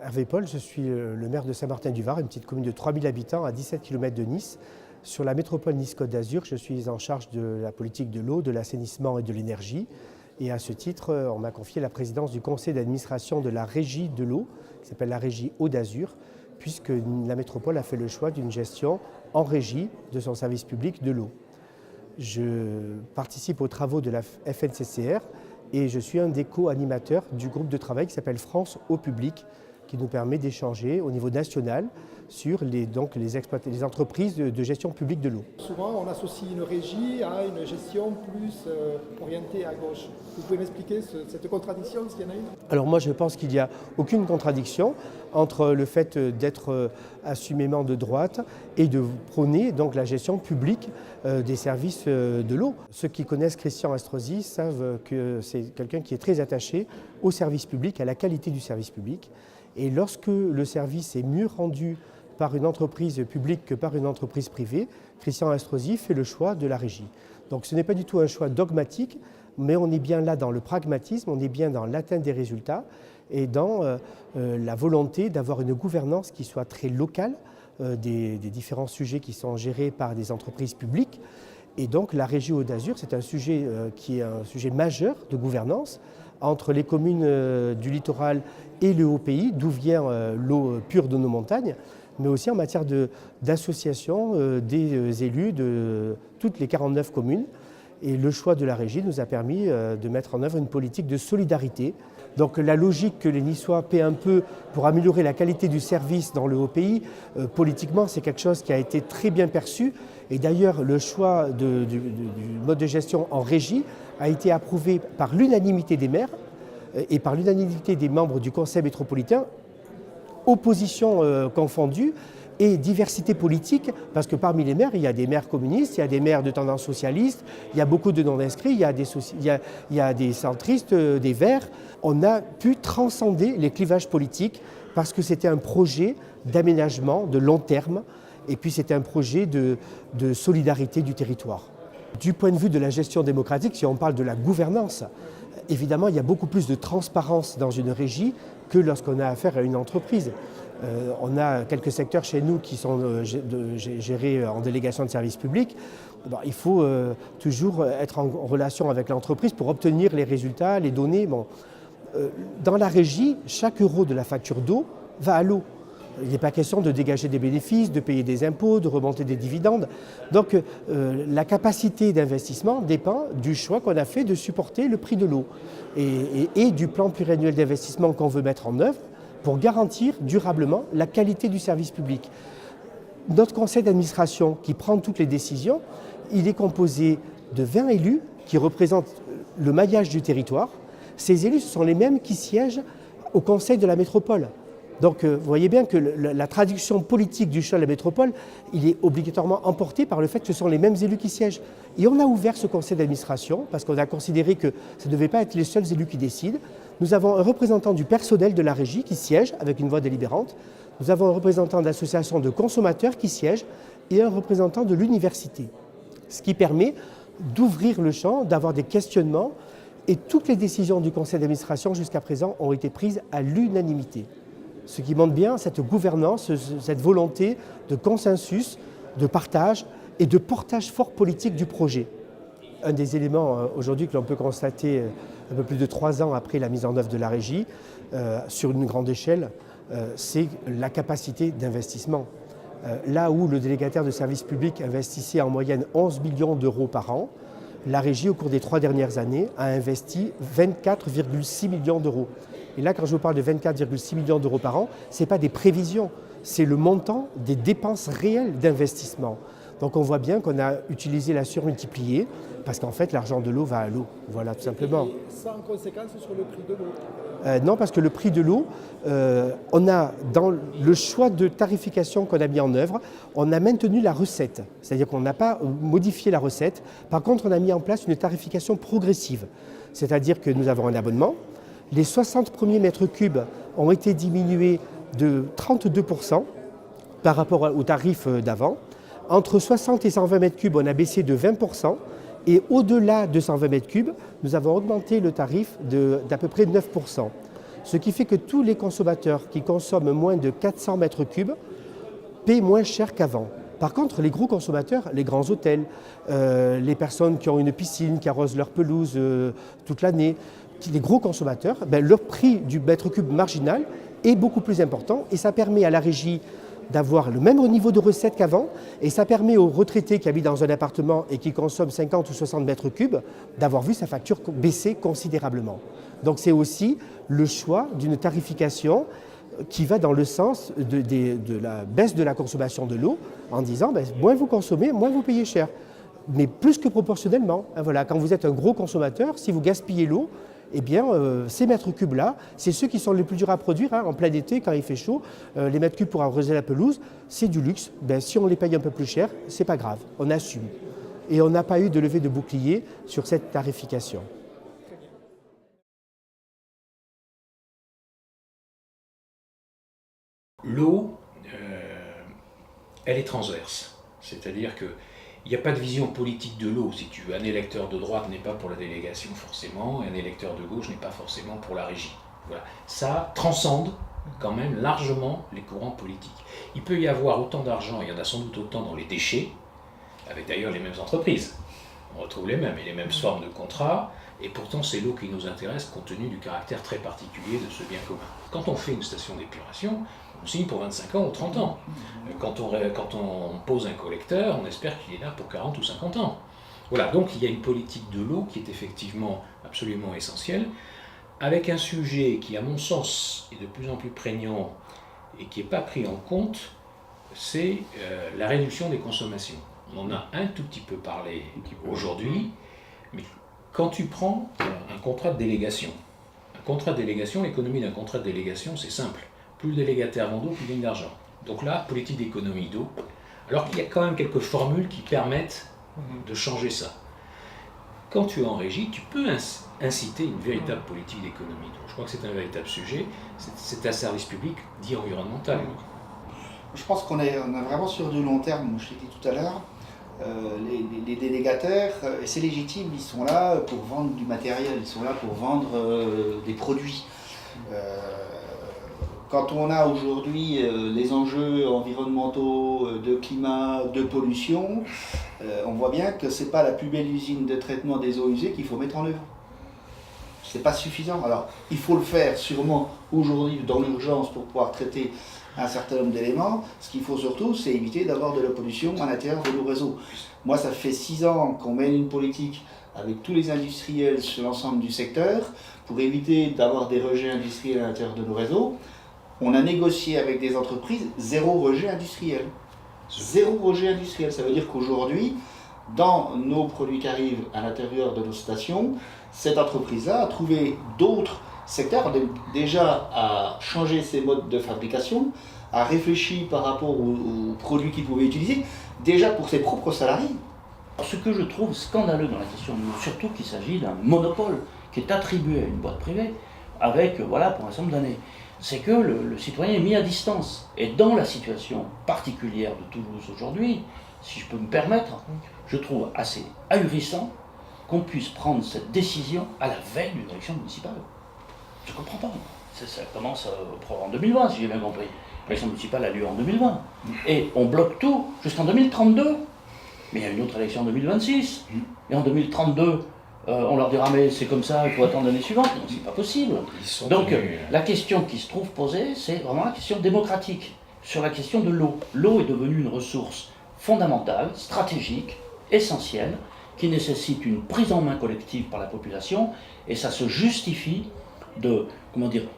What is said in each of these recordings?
Hervé Paul, je suis le maire de Saint-Martin-du-Var, une petite commune de 3000 habitants à 17 km de Nice. Sur la métropole Nice-Côte d'Azur, je suis en charge de la politique de l'eau, de l'assainissement et de l'énergie. Et à ce titre, on m'a confié la présidence du conseil d'administration de la régie de l'eau, qui s'appelle la régie Eau d'Azur, puisque la métropole a fait le choix d'une gestion en régie de son service public de l'eau. Je participe aux travaux de la FNCCR et je suis un des co-animateurs du groupe de travail qui s'appelle France Eau Publique, qui nous permet d'échanger au niveau national sur les entreprises de gestion publique de l'eau. Souvent, on associe une régie à une gestion plus orientée à gauche. Vous pouvez m'expliquer cette contradiction, s'il y en a une? Alors moi, je pense qu'il n'y a aucune contradiction entre le fait d'être assumément de droite et de prôner donc la gestion publique des services de l'eau. Ceux qui connaissent Christian Estrosi savent que c'est quelqu'un qui est très attaché au service public, à la qualité du service public. Et lorsque le service est mieux rendu par une entreprise publique que par une entreprise privée, Christian Estrosi fait le choix de la régie. Donc ce n'est pas du tout un choix dogmatique, mais on est bien là dans le pragmatisme, on est bien dans l'atteinte des résultats et dans la volonté d'avoir une gouvernance qui soit très locale des différents sujets qui sont gérés par des entreprises publiques. Et donc la régie Eau d'Azur, c'est un sujet qui est un sujet majeur de gouvernance entre les communes du littoral et le haut pays, d'où vient l'eau pure de nos montagnes, mais aussi en matière d'association des élus de toutes les 49 communes. Et le choix de la régie nous a permis de mettre en œuvre une politique de solidarité. Donc la logique que les Niçois paient un peu pour améliorer la qualité du service dans le haut pays, politiquement, c'est quelque chose qui a été très bien perçu. Et d'ailleurs, le choix du mode de gestion en régie a été approuvé par l'unanimité des maires et par l'unanimité des membres du conseil métropolitain, opposition confondue et diversité politique, parce que parmi les maires, il y a des maires communistes, il y a des maires de tendance socialiste, il y a beaucoup de non-inscrits, il y a des centristes, des verts. On a pu transcender les clivages politiques parce que c'était un projet d'aménagement de long terme et puis c'était un projet de solidarité du territoire. Du point de vue de la gestion démocratique, si on parle de la gouvernance, évidemment, il y a beaucoup plus de transparence dans une régie que lorsqu'on a affaire à une entreprise. On a quelques secteurs chez nous qui sont gérés en délégation de services publics. Bon, il faut toujours être en relation avec l'entreprise pour obtenir les résultats, les données. Bon. Dans la régie, chaque euro de la facture d'eau va à l'eau. Il n'est pas question de dégager des bénéfices, de payer des impôts, de remonter des dividendes. Donc la capacité d'investissement dépend du choix qu'on a fait de supporter le prix de l'eau et du plan pluriannuel d'investissement qu'on veut mettre en œuvre pour garantir durablement la qualité du service public. Notre conseil d'administration qui prend toutes les décisions, il est composé de 20 élus qui représentent le maillage du territoire. Ces élus, ce sont les mêmes qui siègent au conseil de la métropole. Donc vous voyez bien que la traduction politique du choix de la métropole, il est obligatoirement emporté par le fait que ce sont les mêmes élus qui siègent. Et on a ouvert ce conseil d'administration parce qu'on a considéré que ça ne devait pas être les seuls élus qui décident. Nous avons un représentant du personnel de la régie qui siège avec une voix délibérante. Nous avons un représentant d'associations de consommateurs qui siège et un représentant de l'université. Ce qui permet d'ouvrir le champ, d'avoir des questionnements et toutes les décisions du conseil d'administration jusqu'à présent ont été prises à l'unanimité. Ce qui montre bien cette gouvernance, cette volonté de consensus, de partage et de portage fort politique du projet. Un des éléments aujourd'hui que l'on peut constater un peu plus de 3 ans après la mise en œuvre de la régie, sur une grande échelle, c'est la capacité d'investissement. Là où le délégataire de services publics investissait en moyenne 11 millions d'euros par an, la régie, au cours des 3 dernières années, a investi 24,6 millions d'euros. Et là, quand je vous parle de 24,6 millions d'euros par an, ce n'est pas des prévisions, c'est le montant des dépenses réelles d'investissement. Donc on voit bien qu'on a utilisé la surmultipliée parce qu'en fait l'argent de l'eau va à l'eau, voilà tout simplement. Et sans conséquence sur le prix de l'eau? Non, parce que le prix de l'eau, on a dans le choix de tarification qu'on a mis en œuvre, on a maintenu la recette, c'est-à-dire qu'on n'a pas modifié la recette. Par contre, on a mis en place une tarification progressive, c'est-à-dire que nous avons un abonnement. Les 60 premiers mètres cubes ont été diminués de 32% par rapport au tarif d'avant. Entre 60 et 120 mètres cubes, on a baissé de 20%. Et au-delà de 120 mètres cubes, nous avons augmenté le tarif d'à peu près 9%. Ce qui fait que tous les consommateurs qui consomment moins de 400 mètres cubes paient moins cher qu'avant. Par contre, les gros consommateurs, les grands hôtels, les personnes qui ont une piscine, qui arrosent leur pelouse toute l'année, les gros consommateurs, leur prix du mètre cube marginal est beaucoup plus important et ça permet à la régie d'avoir le même niveau de recettes qu'avant et ça permet aux retraités qui habitent dans un appartement et qui consomment 50 ou 60 mètres cubes d'avoir vu sa facture baisser considérablement. Donc c'est aussi le choix d'une tarification qui va dans le sens de la baisse de la consommation de l'eau en disant moins vous consommez, moins vous payez cher. Mais plus que proportionnellement. Voilà, quand vous êtes un gros consommateur, si vous gaspillez l'eau, eh bien, ces mètres cubes-là, c'est ceux qui sont les plus durs à produire en plein été, quand il fait chaud. Les mètres cubes pour arroser la pelouse, c'est du luxe. Si on les paye un peu plus cher, c'est pas grave, on assume. Et on n'a pas eu de levée de bouclier sur cette tarification. L'eau, elle est transverse, c'est-à-dire qu'il n'y a pas de vision politique de l'eau. Si tu veux, un électeur de droite n'est pas pour la délégation forcément, et un électeur de gauche n'est pas forcément pour la régie. Voilà. Ça transcende quand même largement les courants politiques. Il peut y avoir autant d'argent, il y en a sans doute autant dans les déchets, avec d'ailleurs les mêmes entreprises. On retrouve les mêmes et les mêmes formes de contrats, et pourtant c'est l'eau qui nous intéresse compte tenu du caractère très particulier de ce bien commun. Quand on fait une station d'épuration, on signe pour 25 ans ou 30 ans. Quand on pose un collecteur, on espère qu'il est là pour 40 ou 50 ans. Voilà, donc il y a une politique de l'eau qui est effectivement absolument essentielle, avec un sujet qui, à mon sens, est de plus en plus prégnant et qui n'est pas pris en compte, c'est la réduction des consommations. On en a un tout petit peu parlé aujourd'hui, mais quand tu prends un contrat de délégation, l'économie d'un contrat de délégation, c'est simple. Plus le délégataire vend d'eau, plus il gagne d'argent. Donc là, politique d'économie d'eau, alors qu'il y a quand même quelques formules qui permettent de changer ça. Quand tu es en régie, tu peux inciter une véritable politique d'économie d'eau. Je crois que c'est un véritable sujet, c'est un service public dit environnemental. Je pense qu'on est vraiment sur du long terme, je l'ai dit tout à l'heure. Les délégataires, et c'est légitime, ils sont là pour vendre du matériel, ils sont là pour vendre des produits. Quand on a aujourd'hui les enjeux environnementaux, de climat, de pollution, on voit bien que ce n'est pas la plus belle usine de traitement des eaux usées qu'il faut mettre en œuvre. Ce n'est pas suffisant. Alors, il faut le faire sûrement aujourd'hui dans l'urgence pour pouvoir traiter un certain nombre d'éléments. Ce qu'il faut surtout, c'est éviter d'avoir de la pollution à l'intérieur de nos réseaux. Moi, ça fait 6 ans qu'on mène une politique avec tous les industriels sur l'ensemble du secteur pour éviter d'avoir des rejets industriels à l'intérieur de nos réseaux. On a négocié avec des entreprises 0 rejet industriel. 0 rejet industriel, ça veut dire qu'aujourd'hui, dans nos produits qui arrivent à l'intérieur de nos stations, cette entreprise-là a trouvé d'autres secteurs, déjà à changer ses modes de fabrication, a réfléchi par rapport aux produits qu'ils pouvaient utiliser, déjà pour ses propres salariés. Ce que je trouve scandaleux dans la question, surtout qu'il s'agit d'un monopole qui est attribué à une boîte privée, avec, voilà, pour un certain nombre d'années, c'est que le citoyen est mis à distance. Et dans la situation particulière de Toulouse aujourd'hui, si je peux me permettre, je trouve assez ahurissant qu'on puisse prendre cette décision à la veille d'une élection municipale. Je ne comprends pas. Ça commence en 2020, si j'ai bien compris. L'élection municipale a lieu en 2020. Et on bloque tout jusqu'en 2032. Mais il y a une autre élection en 2026. Et en 2032, on leur dira, mais c'est comme ça, il faut attendre l'année suivante. Non, c'est pas possible. Donc, la question qui se trouve posée, c'est vraiment la question démocratique, sur la question de l'eau. L'eau est devenue une ressource fondamentale, stratégique, essentielle, qui nécessite une prise en main collective par la population, et ça se justifie de,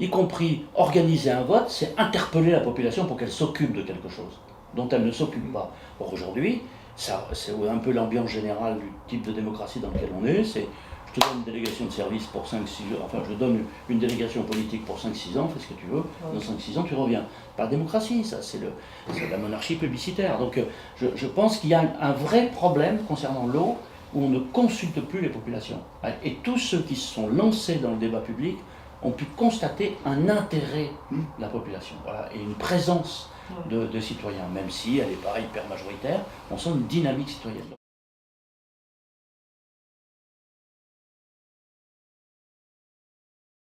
y compris organiser un vote, c'est interpeller la population pour qu'elle s'occupe de quelque chose dont elle ne s'occupe pas. Or aujourd'hui, c'est un peu l'ambiance générale du type de démocratie dans lequel on est, c'est je te donne une délégation de service pour 5-6 ans, enfin je donne une délégation politique pour 5-6 ans, fais ce que tu veux, dans 5-6 ans tu reviens. Pas la démocratie, ça c'est la monarchie plébiscitaire. Donc je pense qu'il y a un vrai problème concernant l'eau où on ne consulte plus les populations. Et tous ceux qui se sont lancés dans le débat public ont pu constater un intérêt de la population, voilà, et une présence de citoyens, même si elle n'est pas hyper majoritaire, on sent une dynamique citoyenne.